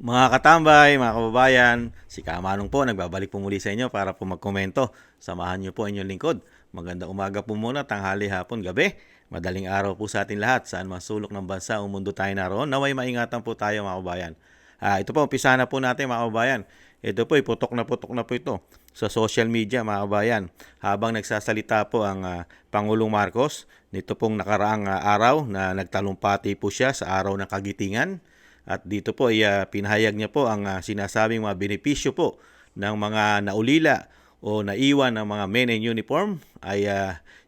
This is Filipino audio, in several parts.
Mga katambay, mga kababayan, si Kamanong po nagbabalik po muli sa inyo para po magkomento. Samahan niyo po inyong lingkod. Magandang umaga po muna, tanghali, hapon, gabi. Madaling araw po sa atin lahat. Saan man sulok ng bansa o mundo tayo naroon, naway maingatan po tayo mga kababayan. Ito po, umpisa na po natin mga kababayan. Ito po, putok na po ito sa social media mga kababayan. Habang nagsasalita po ang Pangulong Marcos, nito pong nakaraang araw na nagtalumpati po siya sa araw ng kagitingan. At dito po ay pinahayag niya po ang sinasabing mga benepisyo po ng mga naulila o naiwan ng mga men in uniform ay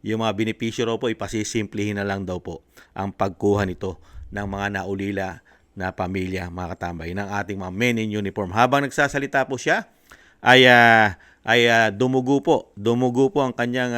yung mga benepisyo raw po ipasisimplihin na lang daw po ang pagkuha nito ng mga naulila na pamilya mga katambay ng ating mga men in uniform. Habang nagsasalita po siya ay dumugo po ang kanyang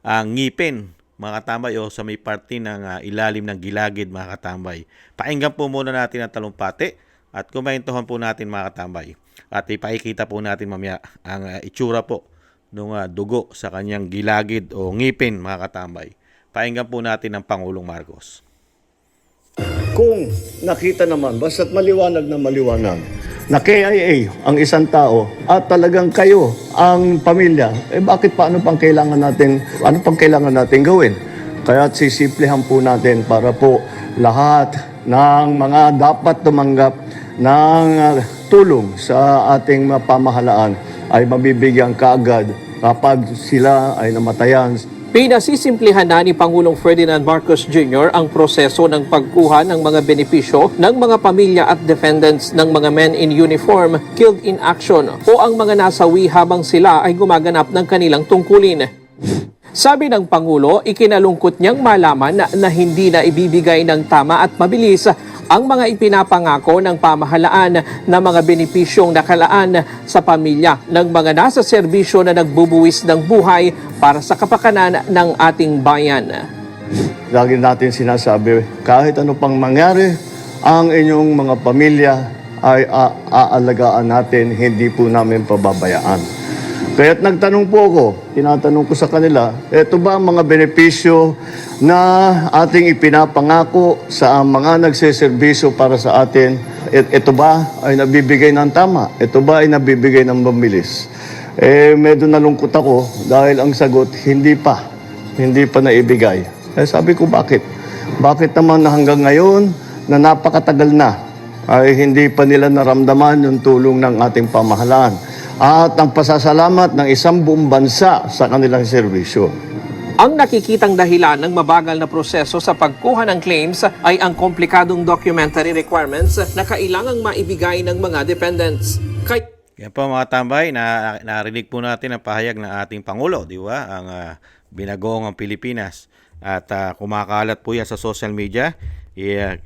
ngipin mga katambay o sa may parte ng ilalim ng gilagid mga katambay. Pakinggan po muna natin ang talumpati at kumentuhan po natin mga katambay. At ipakikita po natin mamaya ang itsura po ng dugo sa kanyang gilagid o ngipin mga katambay. Pakinggan po natin ang Pangulong Marcos. Kung nakita naman, basta't maliwanag na maliwanag, na KIA ang isang tao at talagang kayo ang pamilya, bakit ano pang kailangan natin gawin? Kaya sisiplihan po natin para po lahat ng mga dapat tumanggap ng tulong sa ating pamahalaan ay mabibigyan kaagad kapag sila ay namatayan. Pinasisimplihan na ni Pangulong Ferdinand Marcos Jr. ang proseso ng pagkuha ng mga benepisyo ng mga pamilya at defendants ng mga men in uniform killed in action o ang mga nasawi habang sila ay gumaganap ng kanilang tungkulin. Sabi ng Pangulo, ikinalungkot niyang malaman na hindi na ibibigay ng tama at mabilis ang mga ipinapangako ng pamahalaan na mga benepisyong nakalaan sa pamilya ng mga nasa serbisyo na nagbubuwis ng buhay para sa kapakanan ng ating bayan. Lagi natin sinasabi, kahit ano pang mangyari, ang inyong mga pamilya ay aalagaan natin, hindi po namin pababayaan. Kaya't nagtanong po ako, tinatanong ko sa kanila, ito ba ang mga benepisyo na ating ipinapangako sa mga nagseservisyo para sa atin? Ito ba ay nabibigay ng tama? Ito ba ay nabibigay ng mabilis? Medyo nalungkot ako dahil ang sagot, hindi pa naibigay. Sabi ko, bakit? Bakit naman na hanggang ngayon na napakatagal na ay hindi pa nila naramdaman yung tulong ng ating pamahalaan at ang pasasalamat ng isang buong bansa sa kanilang serbisyo. Ang nakikitang dahilan ng mabagal na proseso sa pagkuha ng claims ay ang komplikadong documentary requirements na kailangang maibigay ng mga dependents. Yan po mga tambay, narinig po natin ang pahayag ng ating Pangulo, di ba? Ang binagoong ang Pilipinas. At kumakalat po yan sa social media.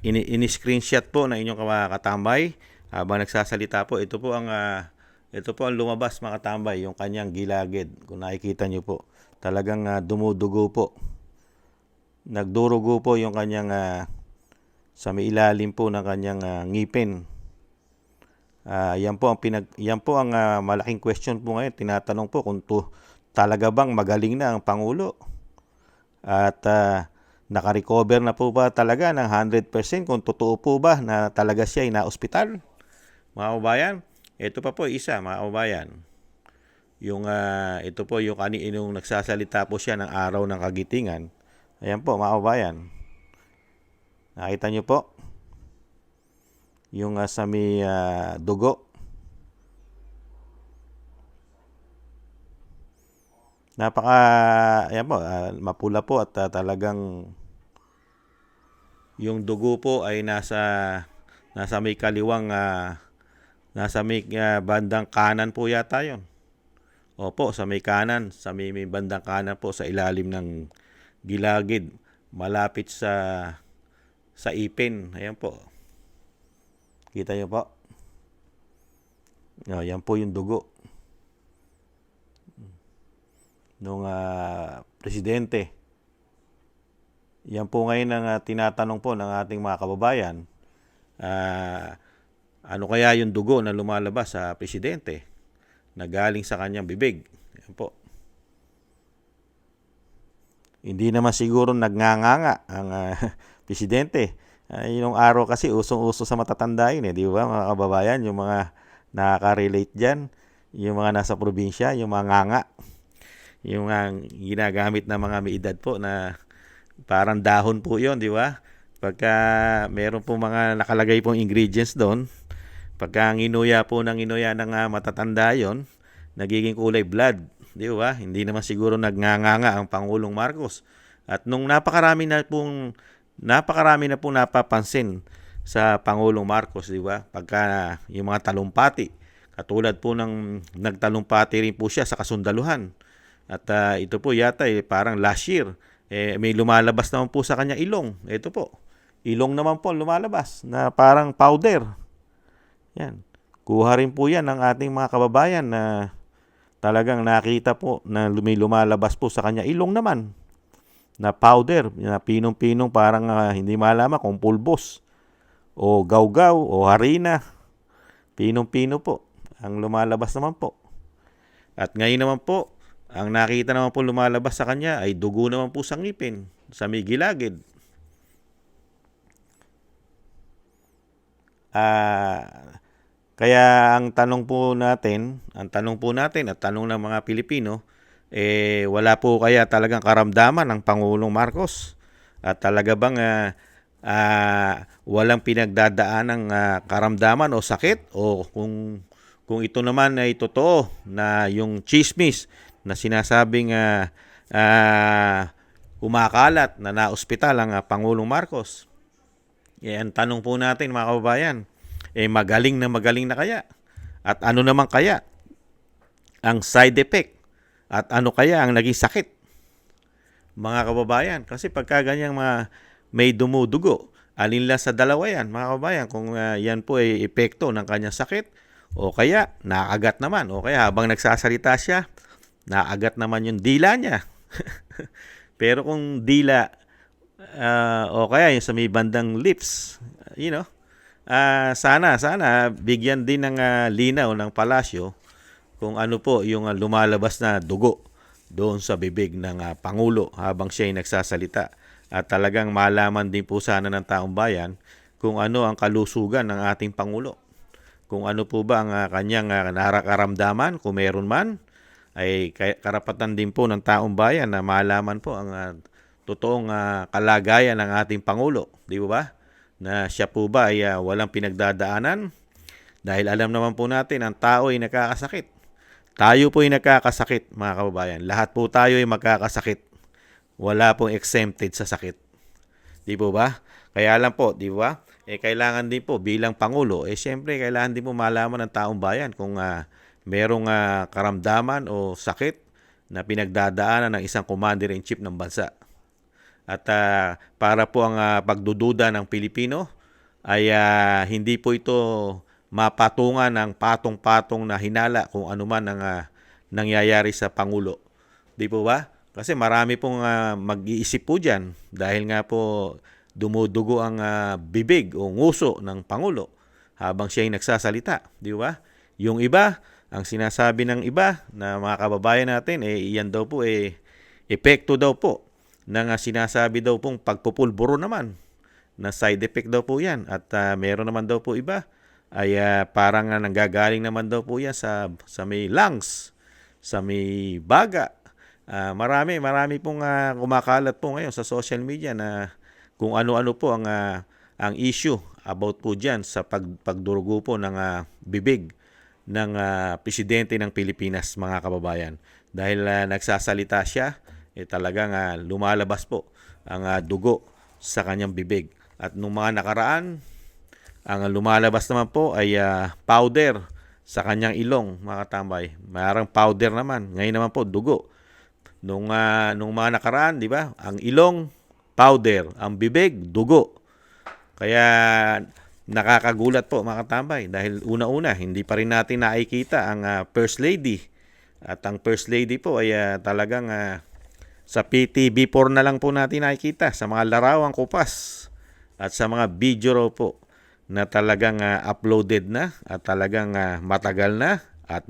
In-screenshot po ng inyong katambay habang nagsasalita po. Ito po ang lumabas mga katambay, yung kanyang gilagid. Kung nakikita nyo po, talagang dumudugo po. Nagdurugo po yung kanyang sa may ilalim po ng kanyang ngipin. Yan po ang malaking question po ngayon. Tinatanong po kung talaga bang magaling na ang Pangulo. At nakarecover na po ba talaga ng 100% kung totoo po ba na talaga siya ay na-ospital? Mga kababayan, ito pa po isa mga kababayan. Ito po yung kaninong nagsasalita po siya ng araw ng kagitingan. Ayan po mga kababayan. Nakita niyo po? Yung sa may dugo. Ayan po, mapula po at talagang yung dugo po ay nasa may kaliwang nasa may bandang kanan po yata yun. Opo, sa may kanan, sa may bandang kanan po sa ilalim ng gilagid, malapit sa ipin. Ayan po. Kita niyo po? Yan po yung dugo nung presidente. Yan po ngayon ang tinatanong po ng ating mga kababayan. Ano kaya yung dugo na lumalabas sa presidente na galing sa kanyang bibig? Yan po. Hindi naman siguro nagnganganga ang presidente. Yung araw kasi usong-uso sa matatanda yun di ba mga kababayan? Yung mga nakaka-relate dyan, yung mga nasa probinsya, yung mga nganga, yung ginagamit ng mga may edad po na parang dahon po yun, di ba? Pagka meron po mga nakalagay pong ingredients doon, pagka nginuya po ng nginuya ng matatanda yon, nagiging kulay blood, di ba? Hindi naman siguro nagnganganga ang Pangulong Marcos. At nung napakarami na pong napapansin sa Pangulong Marcos, di ba? Pagka yung mga talumpati, katulad po ng nagtalumpati rin po siya sa kasundaluhan. At ito po yata parang last year, may lumalabas naman po sa kanya ilong. Ito po, ilong naman po lumalabas na parang powder. Yan. Kuha rin po yan ng ating mga kababayan na talagang nakita po na may lumalabas po sa kanya ilong naman na powder, na pinong-pinong parang hindi malaman kung pulbos o gawgaw o harina. Pinong-pino po ang lumalabas naman po. At ngayon naman po, ang nakita naman po lumalabas sa kanya ay dugo naman po sa ngipin, sa may gilagid. Kaya ang tanong po natin at tanong ng mga Pilipino, wala po kaya talagang karamdaman ng Pangulong Marcos? At talaga bang walang pinagdadaan ng karamdaman o sakit? O kung ito naman ay totoo na yung chismis na sinasabing kumakalat na naospital ang Pangulong Marcos. Ang tanong po natin mga kababayan, magaling na kaya? At ano naman kaya ang side effect? At ano kaya ang naging sakit? Mga kababayan, kasi pagka ganyang may dumudugo, alin lang sa dalawa yan mga kababayan, kung yan po ay epekto ng kanyang sakit o kaya naagat naman o kaya habang nagsasalita siya, naagat naman yung dila niya. Pero kung dila o kaya yung sa may bandang lips, sana bigyan din ng linaw ng palasyo kung ano po yung lumalabas na dugo doon sa bibig ng Pangulo habang siya ay nagsasalita. At talagang malaman din po sana ng taong bayan kung ano ang kalusugan ng ating Pangulo. Kung ano po ba ang kanyang narakaramdaman, kung meron man, ay karapatan din po ng taong bayan na malaman po ang totoong kalagayan ng ating Pangulo. Di ba? Na siya po ba ay walang pinagdadaanan? Dahil alam naman po natin, ang tao ay nakakasakit. Tayo po ay nakakasakit, mga kababayan. Lahat po tayo ay magkakasakit. Wala pong exempted sa sakit. Di po ba? Kaya lang po, di ba? Kailangan din po bilang Pangulo, siyempre kailangan din po malaman ng taong bayan kung merong karamdaman o sakit na pinagdadaanan ng isang commander-in-chief ng bansa. At para po ang pagdududa ng Pilipino ay hindi po ito mapatungan ng patong-patong na hinala kung ano man ang nangyayari sa Pangulo. Di po ba? Kasi marami pong mag-iisip po dyan dahil nga po dumudugo ang bibig o nguso ng Pangulo habang siya ay nagsasalita. Di ba? Yung iba, ang sinasabi ng iba na mga kababayan natin, iyan daw po epekto daw po ng sinasabi daw pong pagpupulburo naman na side effect daw po yan. At meron naman daw po iba ay parang nanggagaling naman daw po yan sa may lungs, sa may baga. Marami pong kumakalat po ngayon sa social media na kung ano-ano po ang issue about po dyan sa pagdurugo po ng bibig ng presidente ng Pilipinas, mga kababayan. Dahil nagsasalita siya, talagang lumalabas po ang dugo sa kanyang bibig. At nung mga nakaraan, ang lumalabas naman po ay powder sa kanyang ilong, mga katambay. Mayroong powder naman. Ngayon naman po, dugo. Nung mga nakaraan, di ba? Ang ilong, powder. Ang bibig, dugo. Kaya nakakagulat po, mga katambay. Dahil una-una, hindi pa rin natin nakikita ang First Lady. At ang First Lady po ay talagang sa PTV4 na lang po natin nakikita. Sa mga larawang kupas. At sa mga video raw po na talagang uploaded na at talagang matagal na at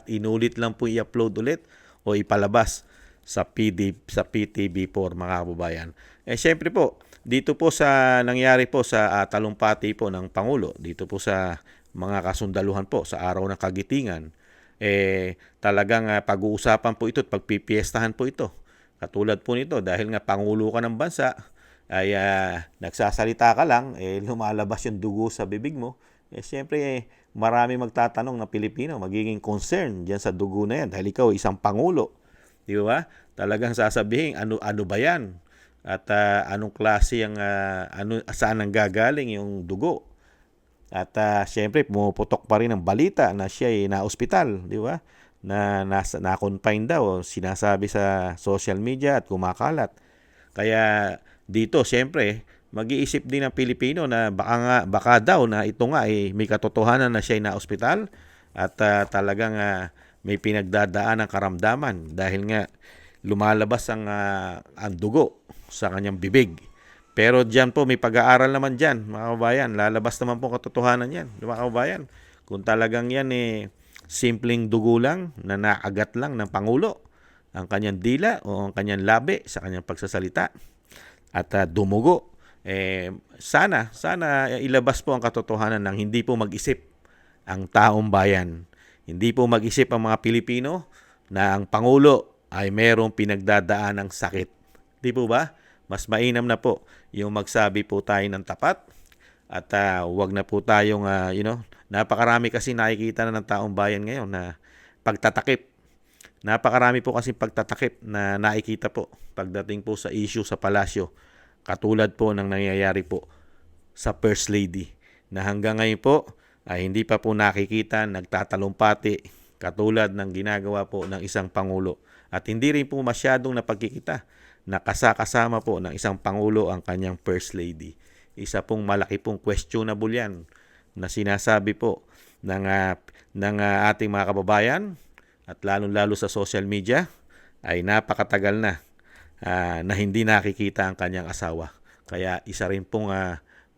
inulit lang po i-upload ulit o ipalabas sa PTV4, mga kababayan. Siyempre po, dito po sa nangyari po sa talumpati po ng Pangulo, dito po sa mga kasundaluhan po sa araw ng Kagitingan, talagang pag-uusapan po ito at pagpipiestahan po ito. Katulad po nito, dahil nga Pangulo ka ng bansa, ay nagsasalita ka lang, lumalabas yung dugo sa bibig mo, siyempre marami magtatanong na Pilipino, magiging concern diyan sa dugo na yan dahil ikaw isang Pangulo. Di ba? Talagang sasabihin, ano ba yan? At anong klase ang, saan ang gagaling yung dugo? At siyempre, pumuputok pa rin ang balita na siya ay na-ospital, di ba? Na-confine daw, sinasabi sa social media at kumakalat. Kaya dito, siyempre, mag-iisip din ng Pilipino na baka daw na ito nga ay may katotohanan na siya ay na-ospital at talagang may pinagdadaan ng karamdaman dahil nga lumalabas ang dugo sa kanyang bibig. Pero diyan po, may pag-aaral naman diyan, mga kababayan. Lalabas naman po katotohanan yan, mga kababayan. Kung talagang yan simpleng dugo lang na naagat lang ng Pangulo, ang kanyang dila o ang kanyang labi sa kanyang pagsasalita at dumugo, sana ilabas po ang katotohanan ng hindi po mag-isip ang taong bayan. Hindi po mag-isip ang mga Pilipino na ang Pangulo ay merong pinagdadaan ng sakit. Di po ba? Mas mainam na po yung magsabi po tayo ng tapat at wag na po tayong, napakarami kasi nakikita na ng taong bayan ngayon na pagtatakip. Napakarami po kasi pagtatakip na nakikita po pagdating po sa issue sa palasyo. Katulad po ng nangyayari po sa First Lady na hanggang ngayon po ay hindi pa po nakikita, nagtatalumpati katulad ng ginagawa po ng isang Pangulo. At hindi rin po masyadong napagkikita na kasama po ng isang Pangulo ang kanyang First Lady. Isa pong malaki pong questionable yan na sinasabi po ng ating mga kababayan at lalong-lalo sa social media ay napakatagal na hindi nakikita ang kanyang asawa. Kaya isa rin pong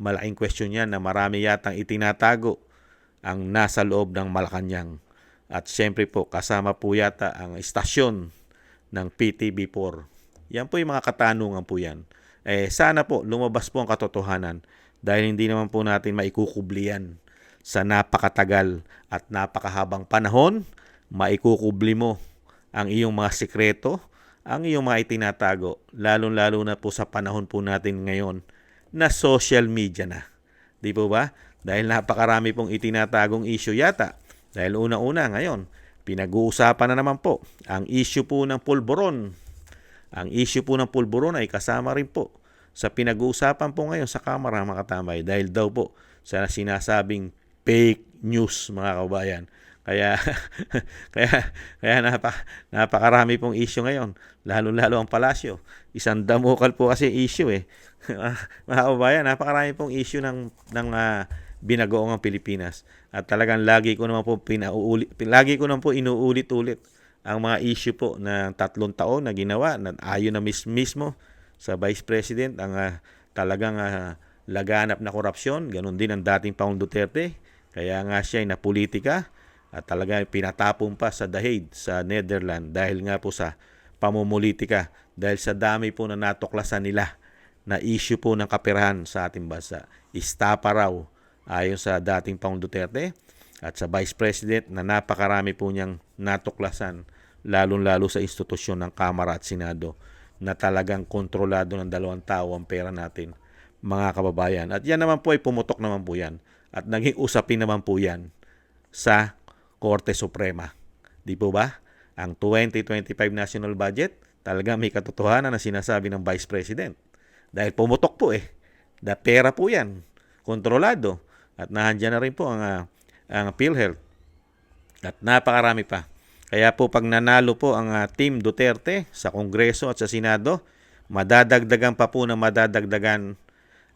malaking question yan na marami yatang itinatago ang nasa loob ng Malacanang. At siyempre po kasama po yata ang istasyon ng PTV4. Yan po yung mga katanungan po yan. Sana po lumabas po ang katotohanan dahil hindi naman po natin maikukubli yan sa napakatagal at napakahabang panahon. Maikukubli mo ang iyong mga sikreto, ang iyong mga itinatago, lalong-lalo na po sa panahon po natin ngayon na social media na. Di po ba? Dahil napakarami pong itinatagong issue yata. Dahil una-una ngayon, pinag-uusapan na naman po ang issue po ng pulburon. Ang issue po ng pulburon ay kasama rin po sa pinag-uusapan po ngayon sa Kamara, mga katambay, dahil daw po sa sinasabing fake news, mga kabayan. Kaya napakarami pong issue ngayon, lalo-lalo ang palasyo. Isang damukal po kasi issue mga kabayan, napakarami pong issue ng binagoong ang Pilipinas. At talagang lagi ko naman po inuulit-ulit ang mga issue po na 3 taon na ginawa na ayon na mismo sa Vice President ang talagang laganap na korupsyon. Ganon din ang dating Pangulong Duterte. Kaya nga siya ay napolitika at talaga pinatapon pa sa The Hague sa Netherlands dahil nga po sa pamumulitika. Dahil sa dami po na natuklasan nila na issue po ng kaperahan sa ating bansa. Istapa raw ayon sa dating Pangulong Duterte at sa Vice President na napakarami po niyang natuklasan lalong-lalo sa institusyon ng Kamara at Senado na talagang kontrolado ng 2 tao ang pera natin, mga kababayan. At yan naman po ay pumutok naman po yan at naging usapin naman po yan sa Korte Suprema. Di po ba? Ang 2025 National Budget talaga may katotohanan na sinasabi ng Vice President. Dahil pumutok po na pera po yan, kontrolado. At nandiyan na rin po ang PhilHealth. At napakarami pa. Kaya po pag nanalo po ang Team Duterte sa Kongreso at sa Senado, madadagdagan pa po na madadagdagan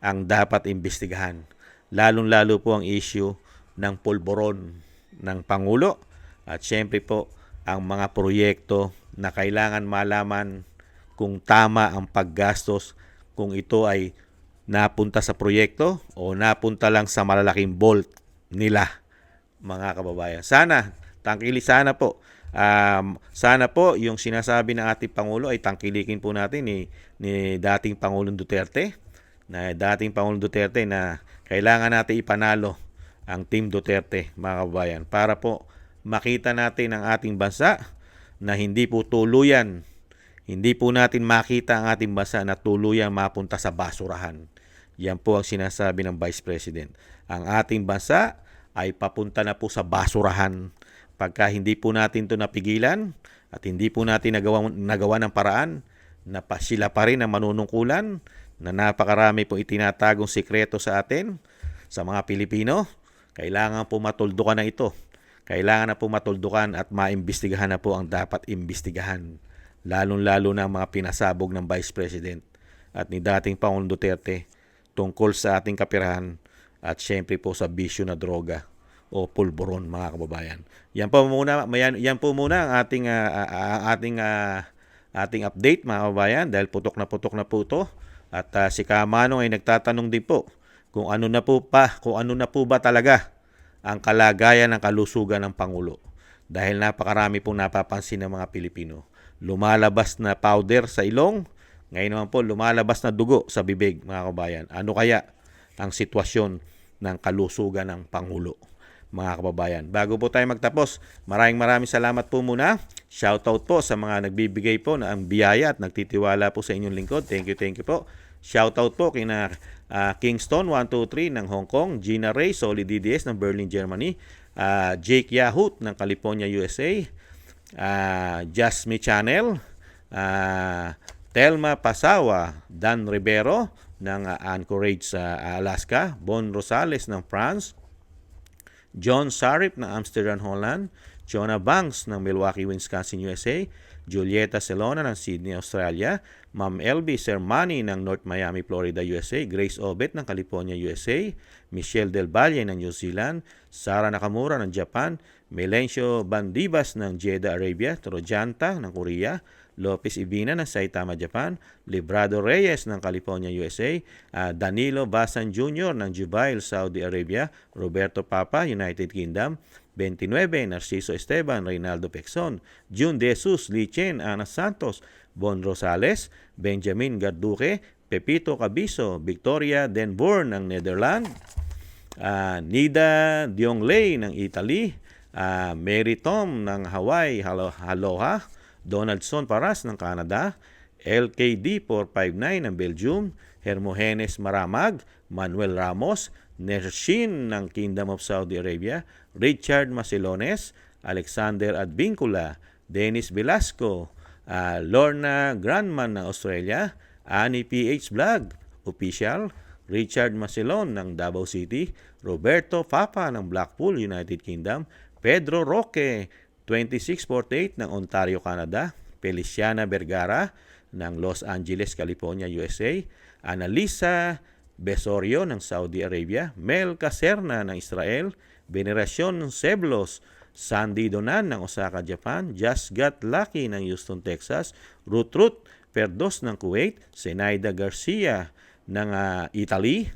ang dapat imbestigahan. Lalong-lalo po ang issue ng pulburon ng Pangulo at syempre po ang mga proyekto na kailangan malaman kung tama ang paggastos, kung ito ay napunta sa proyekto o napunta lang sa malalaking vault nila, mga kababayan. Sana po yung sinasabi ng ating Pangulo ay tangkilikin po natin ni dating Pangulong Duterte na dating Pangulong Duterte na kailangan natin ipanalo ang Team Duterte, mga kababayan, para po makita natin ang ating bansa na hindi po natin makita ang ating bansa na tuluyang mapunta sa basurahan. Yan po ang sinasabi ng Vice President. Ang ating bansa ay papunta na po sa basurahan pagka hindi po natin ito napigilan at hindi po natin nagawa ng paraan na sila pa rin ang manunungkulan na napakarami po itinatagong sikreto sa atin, sa mga Pilipino. Kailangan po matuldukan na ito. Kailangan na po matuldukan at maimbestigahan na po ang dapat imbestigahan. Lalong-lalo na ang mga pinasabog ng Vice President at ni dating Pangulong Duterte tungkol sa ating kapirahan at syempre po sa bisyo na droga o pulburon, mga kababayan. Yan po muna ang ating update, mga kababayan, dahil putok na po ito. At si Kamanong ay nagtatanong din po kung ano na po ba talaga ang kalagayan ng kalusugan ng Pangulo. Dahil napakarami pong napapansin ng mga Pilipino. Lumalabas na powder sa ilong, ngayon naman po lumalabas na dugo sa bibig, mga kababayan. Ano kaya ang sitwasyon ng kalusugan ng Pangulo, mga kababayan? Bago po tayo magtapos, maraming salamat po muna. Shoutout po sa mga nagbibigay po ng biyaya at nagtitiwala po sa inyong lingkod. Thank you po. Shoutout po kina Kingston 123 ng Hong Kong, Gina Ray, Solid DDS ng Berlin, Germany, Jake Yahut ng California, USA, Jasmine Channel, Telma Pasawa, Dan Rivero ng Anchorage, Alaska, Bon Rosales ng France, John Sarip ng Amsterdam, Holland, Jonah Banks ng Milwaukee, Wisconsin, USA, Julieta Celona ng Sydney, Australia, Ma'am LB Sermani ng North Miami, Florida, USA, Grace Obet ng California, USA, Michelle Del Valle ng New Zealand, Sara Nakamura ng Japan, Melencio Bandivas ng Jeddah, Arabia, Trojanta ng Korea, Lopez Ibina ng Saitama, Japan, Librado Reyes ng California, USA, Danilo Basan Jr. ng Jubail, Saudi Arabia, Roberto Papa, United Kingdom, 29, Narciso Esteban, Reynaldo Pexon, June De Jesus, Lee Chen, Ana Santos, Bon Rosales, Benjamin Garduque, Pepito Cabiso, Victoria Denborn ng Netherlands, Nida Diongley ng Italy, Mary Tom ng Hawaii, Aloha, Donaldson Paras ng Canada, LKD 459 ng Belgium, Hermogenes Maramag, Manuel Ramos, Nershin ng Kingdom of Saudi Arabia, Richard Macelones, Alexander Advincula, Dennis Velasco, Lorna Grandman ng Australia, Annie PH Vlog Official, Richard Macelon ng Davao City, Roberto Papa ng Blackpool, United Kingdom, Pedro Roque 2648 ng Ontario, Canada, Feliciana Vergara ng Los Angeles, California, USA, Annalisa Besorio ng Saudi Arabia, Mel Caserna ng Israel, Veneracion Seblos, Sandy Donan ng Osaka, Japan, Just Got Lucky ng Houston, Texas, Ruth Perdos ng Kuwait, Zenaida Garcia ng Italy,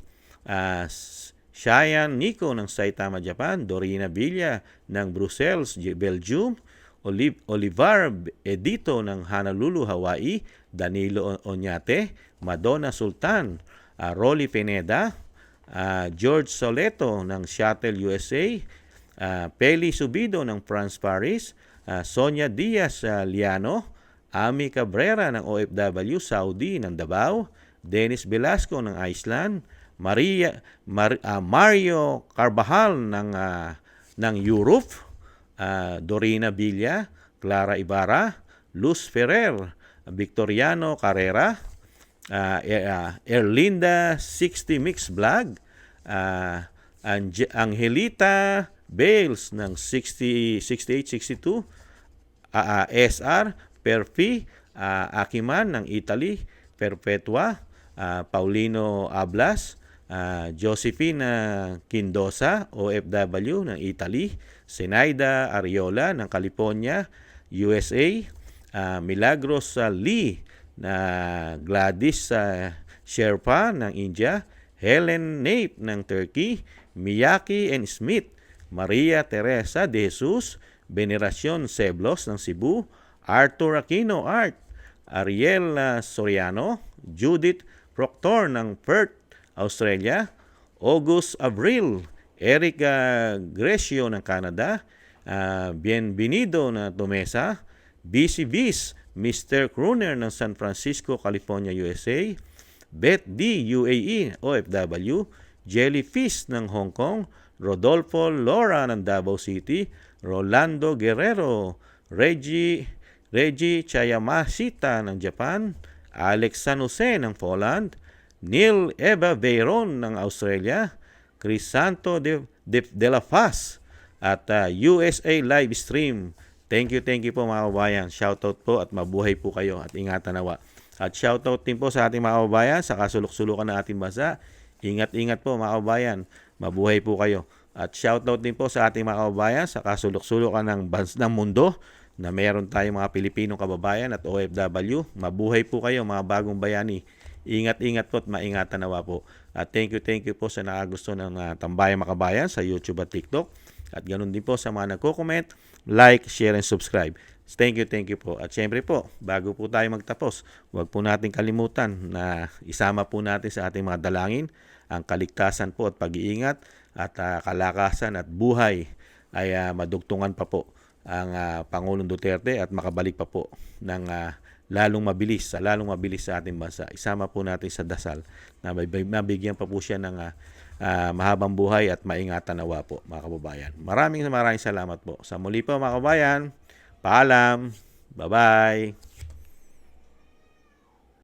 Cheyenne Nico ng Saitama, Japan, Dorina Villa ng Brussels, Belgium, Olivar Edito ng Honolulu, Hawaii, Danilo Oñate, Madonna Sultan, Rolly Pineda, George Soleto ng Seattle, USA, Peli Subido ng France, Paris, Sonia Diaz Liano, Ami Cabrera ng OFW, Saudi ng Davao, Dennis Velasco ng Iceland, Mario Carbajal ng Europe, Dorina Villa, Clara Ibarra, Luz Ferrer, Victoriano Carrera, Erlinda 60 Mix Vlog, Angelita Bales ng 6862, SR Perfi, Akiman ng Italy, Perpetua, Paulino Ablas, Josephine Quindosa, OFW ng Italy, Zenaida Ariola ng California, USA, Milagros Lee na Gladys Sherpa ng India, Helen Nape ng Turkey, Miyaki and Smith, Maria Teresa de Jesus, Veneracion Seblos ng Cebu, Arthur Aquino Art, Ariel Soriano, Judith Proctor ng Perth, Australia, August Abril, Eric Grecio ng Canada, Bienvenido na Tomesa, BC Bis, Mr. Kruner ng San Francisco, California, USA, Beth D, UAE, OFW, Jellyfish ng Hong Kong, Rodolfo Laura ng Davao City, Rolando Guerrero, Reggie Chayamasita ng Japan, Alex San Jose ng Poland, Neil Eva Veyron ng Australia, Crisanto de la Paz at USA live stream. Thank you po mga kababayan. Shoutout po at mabuhay po kayo at ingatan nawa. At shoutout din po sa ating mga kababayan sa kasulok-sulukan ng ating bansa. Ingat-ingat po mga kababayan. Mabuhay po kayo. At shoutout din po sa ating mga kababayan sa kasulok-sulukan ng mundo na meron tayong mga Pilipinong kababayan at OFW. Mabuhay po kayo mga bagong bayani. Ingat-ingat po at maingatan nawa po. At thank you po sa nakagusto ng Tambayang Makabayan sa YouTube at TikTok. At ganoon din po sa mga nagko-comment, like, share, and subscribe. Thank you po. At syempre po, bago po tayo magtapos, huwag po natin kalimutan na isama po natin sa ating mga dalangin ang kaligtasan po at pag-iingat at kalakasan at buhay ay madugtungan pa po ang Pangulong Duterte at makabalik pa po ng lalong mabilis sa ating bansa. Isama po natin sa dasal na mabigyan pa po siya ng mahabang buhay at maingatan nawa po mga kababayan. Maraming salamat po. Sa muli po mga kababayan, paalam, bye-bye.